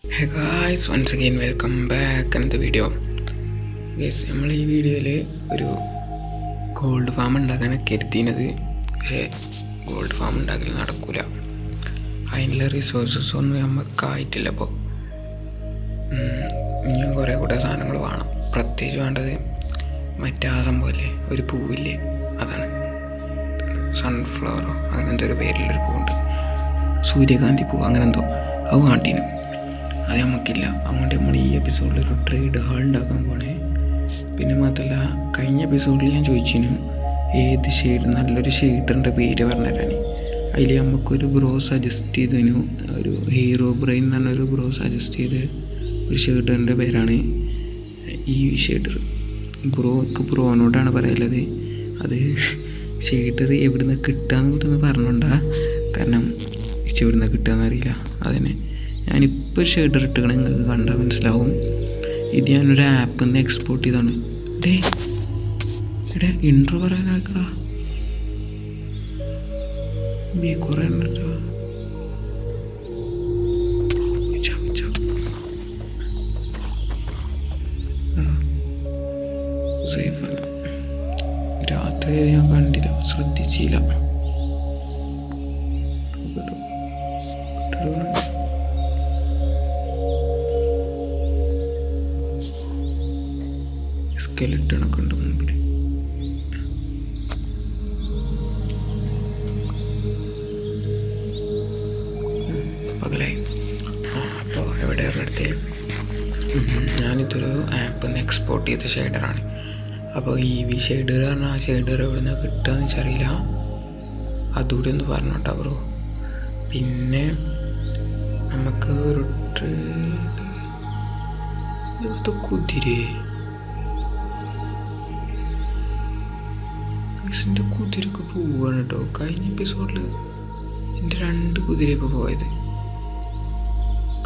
Hey guys, once again welcome back another video. Guys, നമ്മൾ ഈ വീഡിയോയിൽ ഒരു ഗോൾഡ് ഫാം ഉണ്ടാക്കാനൊക്കെ എത്തിയത്, പക്ഷേ ഗോൾഡ് ഫാം ഉണ്ടാക്കൽ നടക്കില്ല. അതിനുള്ള റിസോഴ്സസ് ഒന്നും നമുക്കായിട്ടില്ല. അപ്പോൾ ഇനിയും കുറേ കൂടെ സാധനങ്ങൾ വേണം. പ്രത്യേകിച്ച് വേണ്ടത് മറ്റേ ആ സംഭവമല്ലേ, ഒരു പൂവില്ലേ, അതാണ് സൺഫ്ലവറോ അങ്ങനത്തെ ഒരു പേരിലൊരു പൂവുണ്ട്, സൂര്യകാന്തി പൂവ് അങ്ങനെ എന്തോ, അത് കാട്ടിനും അത് നമുക്കില്ല. അതുകൊണ്ട് നമ്മൾ ഈ എപ്പിസോഡിൽ ഒരു ട്രേഡ് ഹാൾ ഉണ്ടാക്കാൻ പോണേ. പിന്നെ മാത്രമല്ല, കഴിഞ്ഞ എപ്പിസോഡിൽ ഞാൻ ചോദിച്ചിരുന്നു ഏത് ഷെയ്ഡ്, നല്ലൊരു ഷെയ്ഡറിൻ്റെ പേര് പറഞ്ഞുതരാൻ. അതിൽ നമുക്കൊരു ബ്രോ സജസ്റ്റ് ചെയ്തതിനു, ഒരു ഹീറോ ബ്രെയിൻ എന്ന് പറഞ്ഞൊരു ബ്രോ സജസ്റ്റ് ചെയ്ത ഒരു ഷെയ്ഡറിൻ്റെ പേരാണ് ഈ ഷെയ്ഡർ. ബ്രോനോടാണ് പറയുള്ളത്. അത് ഷെയ്ഡർ എവിടെ നിന്ന് കിട്ടുകയെന്ന് പറഞ്ഞോണ്ടാ, കാരണം എവിടെ നിന്ന് കിട്ടുകയെന്ന് അറിയില്ല. അതിനെ ഞാനിപ്പോൾ ഒരു ഷെയ്ഡർ ഇട്ടുകണം, നിങ്ങൾക്ക് കണ്ടാൽ മനസ്സിലാവും. ഇത് ഞാനൊരു ആപ്പിൽ നിന്ന് എക്സ്പോർട്ട് ചെയ്താണ്. ഇവിടെ ഇൻട്രോ പറയാനാക്കടാ, കുറേ ഉണ്ടോ. സേഫല്ല, രാത്രി ഞാൻ കണ്ടില്ല, ശ്രദ്ധിച്ചില്ല. സ്കെലിട്ടണൊക്കെ ഉണ്ട് മുമ്പിൽ. പകലായി. അപ്പോൾ എവിടെയാണ് അടുത്ത്? ഞാനിതൊരു ആപ്പിൽ നിന്ന് എക്സ്പോർട്ട് ചെയ്ത ഷെയ്ഡറാണ്. അപ്പോൾ ഈ വി ഷെയ്ഡർ പറഞ്ഞാൽ ആ ഷെയ്ഡർ എവിടെ നിന്ന് കിട്ടുകയെന്ന് വെച്ചറിയില്ല. അതുകൂടി ഒന്ന് പറഞ്ഞോട്ടാ ബ്രോ. പിന്നെ നമുക്ക് ഒരു കുതിരേ, എൻ്റെ കുതിരയൊക്കെ പോവുകയാണ് കേട്ടോ. കഴിഞ്ഞ എപ്പിസോഡിൽ എൻ്റെ 2 കുതിരയൊക്കെ പോയത്.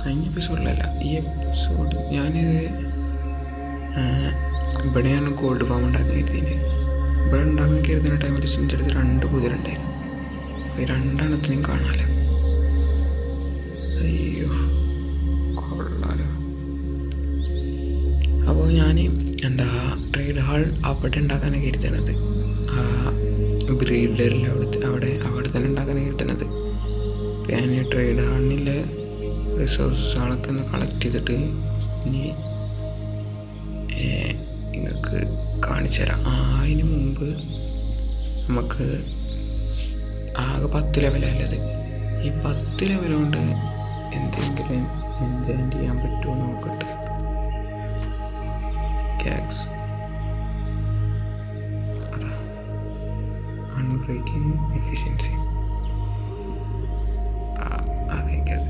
കഴിഞ്ഞ എപ്പിസോഡിലല്ല, ഈ എപ്പിസോഡ് ഞാനിത് ഇവിടെയാണ് ഗോൾഡ് ഫാം ഉണ്ടാക്കാൻ കരുതിയത്. ഇവിടെ ഉണ്ടാക്കാൻ കരുതുന്ന ടൈമിൽ എൻ്റെ അടുത്ത് 2 കുതിര ഉണ്ടായിരുന്നു. അപ്പോൾ ഈ 2 കാണാമല്ല. അയ്യോ കൊള്ളാലോ. അപ്പോൾ ഞാൻ ട്രേഡ് ഹാൾ അവിടെ ഉണ്ടാക്കാനാണ് കരുതുന്നത്. ബ്രീഡറിൽ അവിടെ തന്നെ ഉണ്ടാക്കാൻ കരുതുന്നത്. ഞാൻ ട്രേഡ് ഹാളിലെ റിസോഴ്സുകളൊക്കെ ഒന്ന് കളക്ട് ചെയ്തിട്ട് ഇനി നിങ്ങൾക്ക് കാണിച്ചു തരാം. അതിന് മുമ്പ് നമുക്ക് ആകെ 10 ലെവലല്ലത്. ഈ 10 ലെവൽ കൊണ്ട് എന്തെങ്കിലും എൻജോയ് ചെയ്യാൻ പറ്റുമോ നോക്കട്ടെ. ക്യാക്സ് അൺബ്രേക്കിംഗ് എഫിഷ്യൻസി, അതെനിക്കത്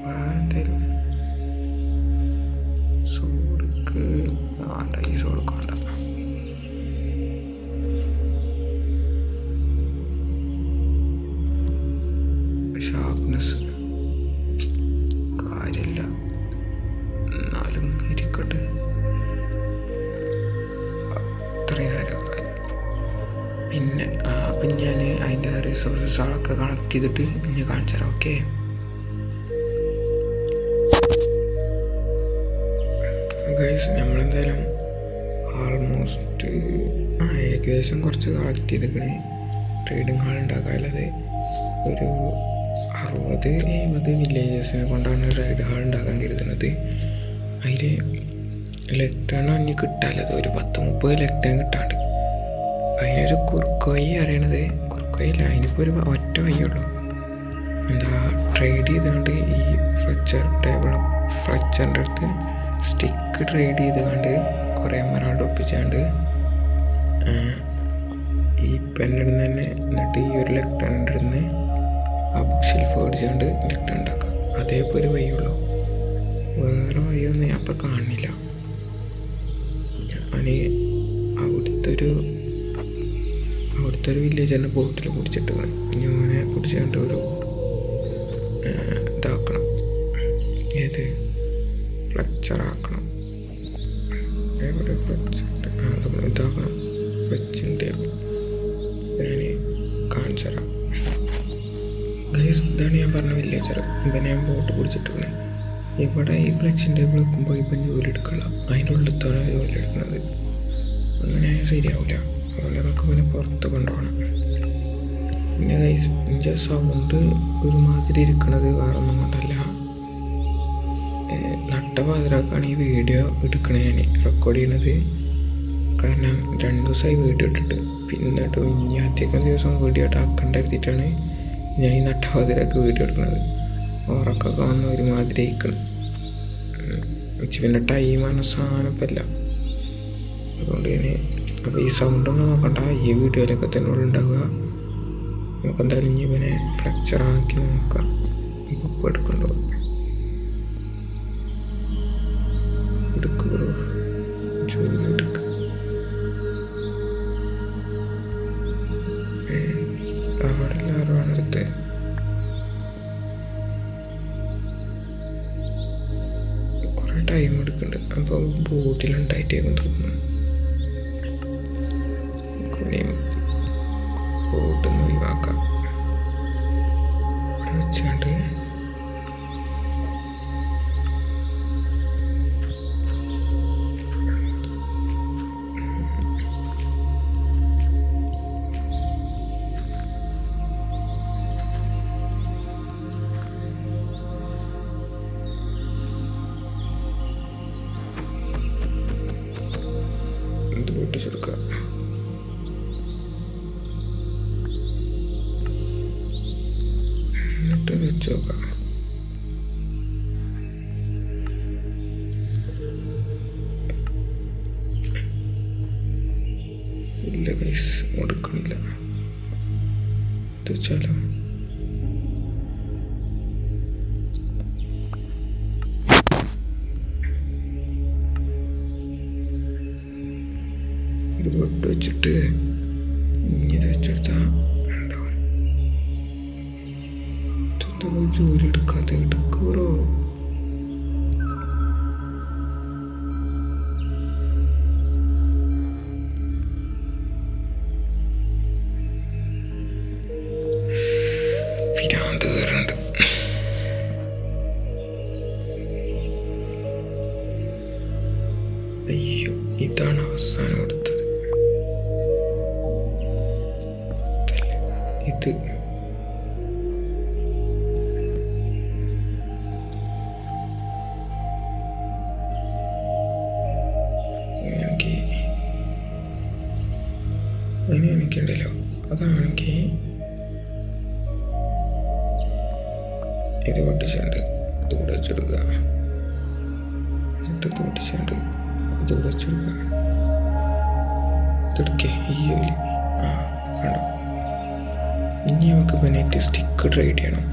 വേറെന്തേലും സോഡക്ക് വേണ്ട. ഈ സോഡക്ക് വേണ്ട. ഷാർപ്നെസ് കാര്യമില്ല, എന്നാലും ഇരിക്കട്ടെ. പിന്നെ അപ്പം ഞാൻ അതിൻ്റെ റിസോഴ്സസുകളൊക്കെ കളക്ട് ചെയ്തിട്ട് പിന്നെ കാണിച്ചു തരാം. ഓക്കെ, ഗൈസ്, നമ്മളെന്തായാലും ആൾമോസ്റ്റ് ഏകദേശം കുറച്ച് കളക്ട് ചെയ്തിരിക്കണേ. ട്രേഡിങ് ഹാൾ ഉണ്ടാക്കാനുള്ളത് ഒരു 60-70 വില്ലേജസിനെ കൊണ്ടാണ് ട്രേഡ് ഹാൾ ഉണ്ടാക്കാൻ കരുതുന്നത്. അതിൽ ലെറ്റേണോ ഇനി കിട്ടാനുള്ളത് ഒരു 10-30 ലെറ്റേൺ കിട്ടാണ്ട്. അതിനൊരു കുറുക്ക് വഴി അറിയണത്, കുറുക്ക് വഴിയില്ല, അതിനിപ്പോൾ ഒരു ഒറ്റ വഴിയുള്ളൂ. ട്രേഡ് ചെയ്തുകൊണ്ട് ഈ ഫ്ലച്ചറിൻ്റെ അടുത്ത് സ്റ്റിക്ക് ട്രേഡ് ചെയ്തുകൊണ്ട് കുറേ മരങ്ങളുടെ ഒപ്പിച്ചുകൊണ്ട് ഈ പെണ്ണിടുന്ന് തന്നെ, എന്നിട്ട് ഈ ഒരു ലെറ്ററിൻ്റെ അടുത്ത് ആ ബുക്ക് ഷെൽഫ് മേടിച്ചുകൊണ്ട് ലെറ്റർ ഉണ്ടാക്കാം. അതേപോലെ ഒരു വഴിയുള്ളൂ, വേറെ വഴിയൊന്നും ഞാൻ അപ്പം കാണില്ല. ഞാൻ അവിടുത്തെ ഒരു വില്ലേജ് തന്നെ ബോട്ടിൽ പിടിച്ചിട്ട് ഞാനെ പിടിച്ചുകൊണ്ട് ഒരു ഇതാക്കണം, ഏത് ഫ്ലക്ചറാക്കണം. എവിടെ ഫ്ലക്ചർ ഇതാക്കണം, ഫ്ലച്ചിൻ്റെ ഞാൻ കാണിച്ചു തരാം. ഗൈസ്, ഇതാണ് ഞാൻ പറഞ്ഞ വില്ലേജർ. ഇപ്പം ഞാൻ ബോട്ട് പിടിച്ചിട്ടുണ്ട്. ഇവിടെ ഈ ഫ്ലെക്ഷൻ ടേബിൾ വെക്കുമ്പോൾ ഇപ്പം ജോലി എടുക്കില്ല, അതിൻ്റെ ഉള്ളിലാണ് ജോലി എടുക്കുന്നത്. അങ്ങനെ ശരിയാവില്ല. അതുപോലെ അതൊക്കെ പിന്നെ പുറത്ത് കൊണ്ടുപോകണം. പിന്നെ ഇതിൻ്റെ സൗണ്ട് ഒരുമാതിരി ഇരിക്കണത് വേറെ ഒന്നും കൊണ്ടല്ല, നട്ടപാതിരാക്കാണ് ഈ വീഡിയോ എടുക്കണേ, ഞാൻ റെക്കോർഡ് ചെയ്യണത്. കാരണം 2 ദിവസമായി വീഡിയോ ഇട്ടിട്ട്, പിന്നെ ഇനി ആദ്യമൊക്കെ ദിവസം വീഡിയോ ആക്കേണ്ട എഴുതിയിട്ടാണ് ഞാൻ ഈ നട്ടപാതിരാക്ക് വീഡിയോ എടുക്കുന്നത്. ഉറക്കൊക്കെ വന്ന് ഒരുമാതിരി ആയിക്കണം. പിന്നെ ടൈമാണ് സാധനപ്പല്ല, അതുകൊണ്ട് ഞാൻ അപ്പോൾ ഈ സൗണ്ടൊന്നും നോക്കണ്ട, ഈ വീഡിയോയിലൊക്കെ തന്നെ ഉണ്ടാവുക. നമുക്ക് എന്തായാലും ഇനി ഇവനെ ഫ്രാക്ചറാക്കി നോക്കാം. ഇപ്പോൾ എടുക്കണ്ടോ എടുക്കുക ജോലി എടുക്കുക. അവിടെ എല്ലാവരും എടുത്ത് കുറേ ടൈം എടുക്കുന്നുണ്ട്. അപ്പോൾ ബോട്ടിലുണ്ടായിട്ടേക്കും തോന്നുന്നു. ബോട്ടൊന്ന് ഒഴിവാക്കാം. വെച്ചാണ്ട് ഇത് പൊട്ടിച്ചെടുക്കാം. എന്നിട്ട് വെച്ച് നോക്കാം. ഇല്ല ഗൈസ്, കൊടുക്കണില്ല. ഇത് വെച്ചാലോ ഇത് പൊട്ട് വെച്ചിട്ട് ഇനി ഇത് വെച്ചെടുത്താൽ ജോലി എടുക്കാതെ എടുക്കൂറോ. പിരാന്ത് കയറുന്നുണ്ട്. അയ്യോ, ഇതാണ് അവസാനം എടുത്തത്. ഇത് അങ്ങനെ എനിക്കുണ്ടല്ലോ. അതാണെങ്കിൽ ഇത് പൊട്ടിച്ചുണ്ട്, ഇത് കൂടെ വെച്ചെടുക്കുക. ഇത് പൊട്ടിച്ചുണ്ട്, ഇത് കൂടെ വെച്ചെടുക്കുക. ഇതെടുക്കേ ഈ ജോലി. ആ കണ്ടോ. ഇനി നമുക്ക് പിന്നെ സ്റ്റിക്ക് ട്രൈഡ് ചെയ്യണം.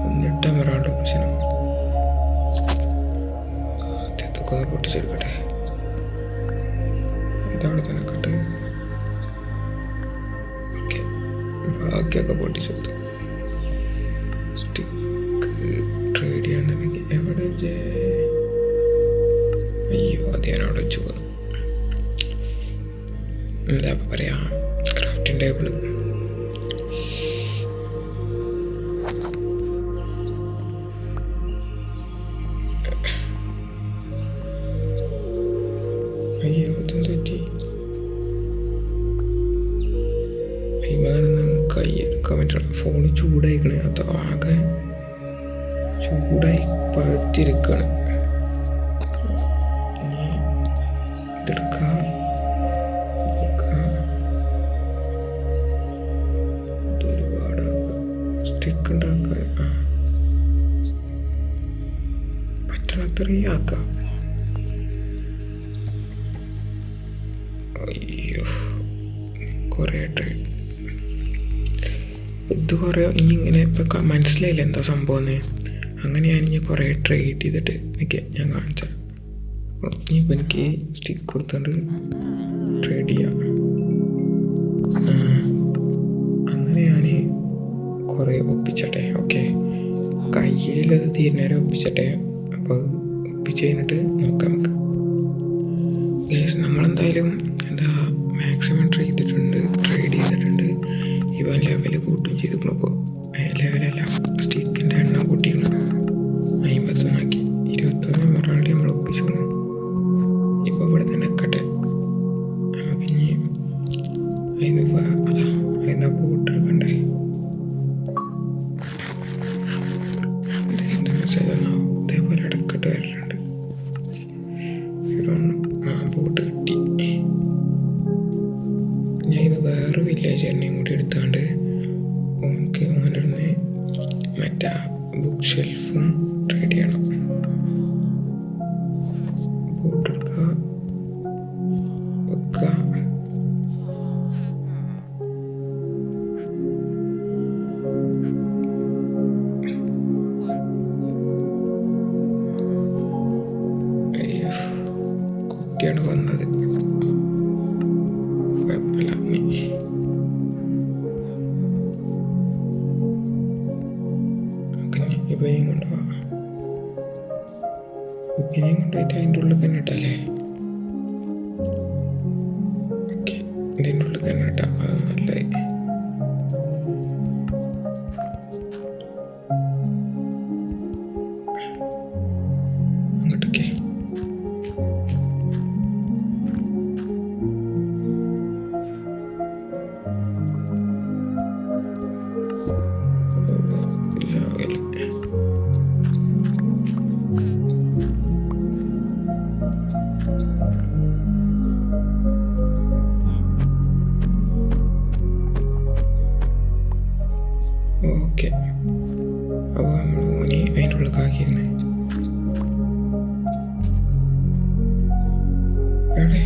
എന്നിട്ട് എമറാൾഡ് ഓപ്ഷനും ആദ്യത്തൊക്കെ ഒന്ന് പൊട്ടിച്ചെടുക്കട്ടെ. ഇതവിടെ തന്നെ കട്ട്. ഓക്കെ, ബാക്കിയൊക്കെ പൊട്ടിച്ചെടുത്തു. സ്റ്റിക്ക് ട്രേഡ് ചെയ്യാന്നുണ്ടെങ്കിൽ എവിടെ? അയ്യോ, അത് ഞാൻ അവിടെ വെച്ച് പോകുന്നു. എന്താ പറയാ, ക്രാഫ്റ്റിംഗ് ടേബിൾ. അയ്യോ, ഇതെന്ത് പറ്റി? കൈ എടുക്കാൻ പറ്റണം. ഫോണ് ചൂടായിക്കണേ, അത് ആകെ ചൂടായി പഴുത്തിരിക്കാണ്. ഇതെടുക്കാം. ഒരുപാട് സ്റ്റിക്ക് ഉണ്ടാക്കാൻ പറ്റണത്രയും ആക്കാം. അയ്യോ, കുറേ ട്രൈ. ഇത് കുറേ ഇനി ഇങ്ങനെ ഇപ്പം മനസ്സിലായില്ല എന്താ സംഭവം. അങ്ങനെ ഞാനിനി കുറേ ട്രേഡ് ചെയ്തിട്ട് ഓക്കെ ഞാൻ കാണിച്ചാൽ. ഇനിയിപ്പോൾ എനിക്ക് സ്റ്റിക്ക് കൊടുത്തുകൊണ്ട് ട്രേഡ് ചെയ്യാം. അങ്ങനെ ഞാൻ കുറേ ഒപ്പിച്ചട്ടെ. ഓക്കെ, കയ്യിലത് തീരുന്നേരം ഒപ്പിച്ചട്ടെ. അപ്പോൾ ഒപ്പിച്ച് കഴിഞ്ഞിട്ട് നോക്കാം നമുക്ക്. നമ്മളെന്തായാലും എന്താ മാക്സിമം ട്രേഡ് ചെയ്തിട്ടുണ്ട്. ഇവൻ ലെവൽ കൂട്ടും ചെയ്തിരിക്കണം. ഇപ്പോൾ ബുക്ക് ഷെൽഫും ട്രേഡ് ചെയ്യണം. ബോട്ട് എടുക്കുക, വെക്കുക. കുട്ടിയാണ് വന്നത്, കുഴപ്പമില്ല. ഇവനെയും കൊണ്ടുപോവാം. ഇവനെയും കൊണ്ടുപോയിട്ട് അതിൻ്റെ ഉള്ളിൽ തന്നെ ഇട്ടല്ലേ? ഓക്കെ, ഇതിൻ്റെ ഉള്ളിൽ തന്നെ ഇട്ടാം. അത് നല്ലതായി. അങ്ങോട്ടൊക്കെ ഓക്കെ. അപ്പോൾ നമ്മൾ ഓനി അതിൻ്റെ ഉള്ളിൽ കാക്കിയിരുന്നേ. എവിടെ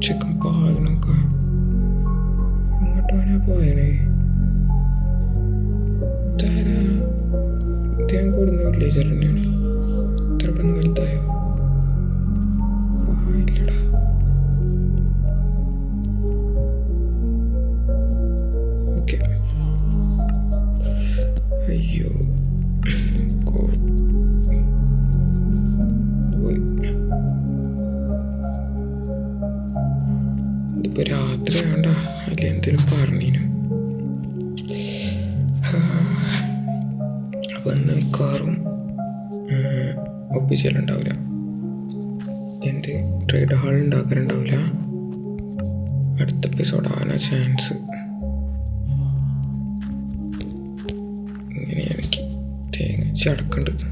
ചിക്കൻ പാകണൊക്കെ ഇങ്ങോട്ട് വേണേ പോയണേ. ഞാൻ കൂടുന്ന വില്ലേജർ തന്നെയാണ്. ഇത്ര പെണ്ണ് വലുതായോ? ഇല്ലടാ. ഓക്കെ. അയ്യോ ഇതിപ്പോ രാത്രി വേണ്ട, അല്ലെ എന്തെങ്കിലും പറഞ്ഞിനു. അപ്പൊ ഇന്ന് മിക്കവാറും ഒപ്പിച്ചാലുണ്ടാവില്ല. എന്ത് ട്രേഡ് ഹാൾ ഉണ്ടാക്കാനുണ്ടാവില്ല. അടുത്ത എപ്പിസോഡ് ആവാനാ ചാൻസ്. ഇങ്ങനെ എനിക്ക് തേങ്ങ ചടക്കുന്നുണ്ട്.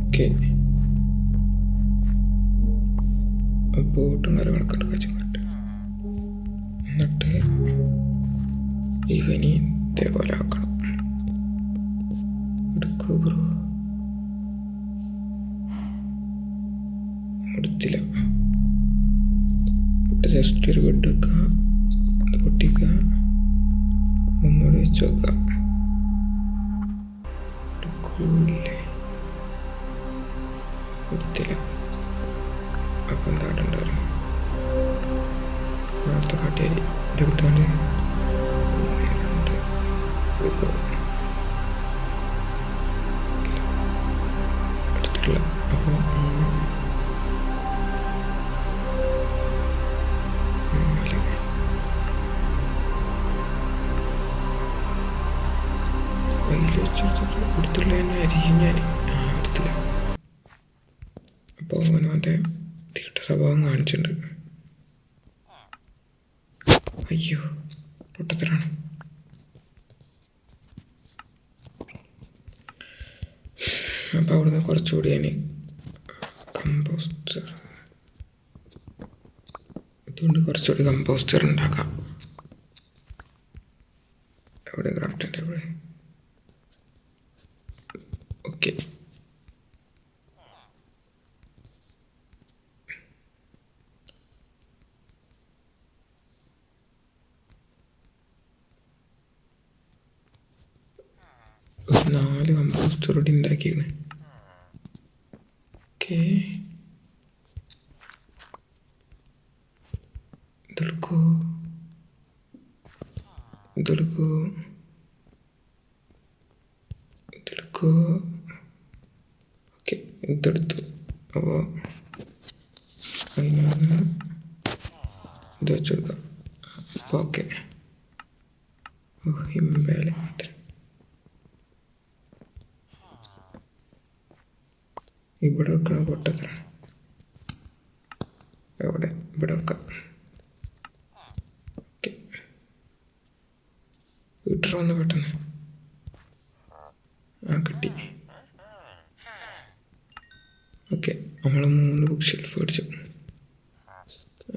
ഓക്കെ, ബോട്ടും കാര്യങ്ങളൊക്കെ ഉണ്ട്. എന്നിട്ട് ഇവനി ഇതേപോലെ ആക്കണം. എടുക്കൂ ബ്രോ. എടുത്തില്ല. ജസ്റ്റ് ഒരു ബെഡ് വെക്കുക, പൊട്ടിക്കുക, ഒന്നുകൂടി വെച്ച് വെക്കുക. എടുക്കൂല്ലേ? എടുത്തില്ല. അപ്പം എന്താ ഉണ്ടാവും? അടുത്ത കാട്ടിയായി ഇതെടുത്താണ്ട് എടുത്തിട്ടില്ല. അപ്പോൾ എടുത്തില്ല തന്നെ ആയിരിക്കും ഞാൻ. എടുത്തില്ല. അപ്പോൾ അവനവൻ്റെ തീട്ട സ്വഭാവം കാണിച്ചിട്ടുണ്ട്. അയ്യോ പൊട്ടത്തരാണ്. അപ്പോൾ അവിടുന്ന് കുറച്ചുകൂടി ഞാൻ കമ്പോസ്റ്റർ, അതുകൊണ്ട് കുറച്ചുകൂടി കമ്പോസ്റ്റർ ഉണ്ടാക്കാം. എവിടെ ക്രാഫ്റ്റിൻ്റെ എവിടെ? ഓക്കെ. ഒരു 4 കമ്പോസ്റ്റർ കൂടി ഉണ്ടാക്കിയാണ്. ഓക്കെ, ഇതെടുക്കൂ, ഇതെടുക്കൂ, ഇതെടുക്കൂ. ഓക്കെ, ഇതെടുത്തു. അപ്പോൾ അതിനാണ് ഇത് വെച്ചെടുക്കാം. അപ്പോൾ ഓക്കെ. ഹിംബേലെ മാത്രം ഇവിടെ വെക്കണം. പൊട്ടത്താണ്. എവിടെ? ഇവിടെ വെക്കാം. ഓക്കെ, വീട്ടിൽ വന്ന് പെട്ടെന്ന് കിട്ടി. ഓക്കെ, നമ്മൾ 3 ബുക്ക് ഷെൽഫ് മേടിച്ചു.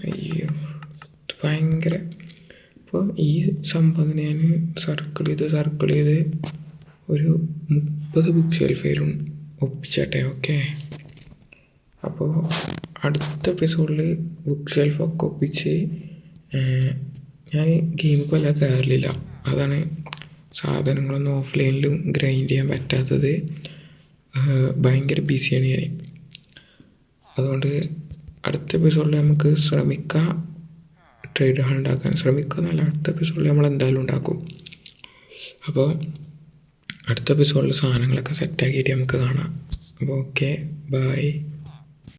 അയ്യോ, ഇത് ഭയങ്കര. അപ്പോൾ ഈ സംഭവം ഞാൻ സർക്കിൾ ചെയ്ത് ഒരു 30 ബുക്ക് ഷെൽഫിലും ഒപ്പിച്ചാട്ടെ. ഓക്കെ, അപ്പോൾ അടുത്ത എപ്പിസോഡിൽ ബുക്ക് ഷെൽഫൊക്കെ ഒപ്പിച്ച് ഞാൻ ഗെയിമിൽ കൊല്ലാൻ കയറില്ല. അതാണ് സാധനങ്ങളൊന്നും ഓഫ്ലൈനിലും ഗ്രൈൻഡ് ചെയ്യാൻ പറ്റാത്തത്. ഭയങ്കര ബിസിയാണ് ഞാൻ. അതുകൊണ്ട് അടുത്ത എപ്പിസോഡിൽ നമുക്ക് ശ്രമിക്കാം ട്രേഡ് ഹാൾ ഉണ്ടാക്കാൻ. ശ്രമിക്കാമെന്നല്ല, അടുത്ത എപ്പിസോഡിൽ നമ്മൾ എന്തായാലും ഉണ്ടാക്കും. അപ്പോൾ അടുത്ത എപ്പിസോഡിൽ സാധനങ്ങളൊക്കെ സെറ്റാക്കിയിട്ട് നമുക്ക് കാണാം. അപ്പോൾ ഓക്കെ, ബൈ.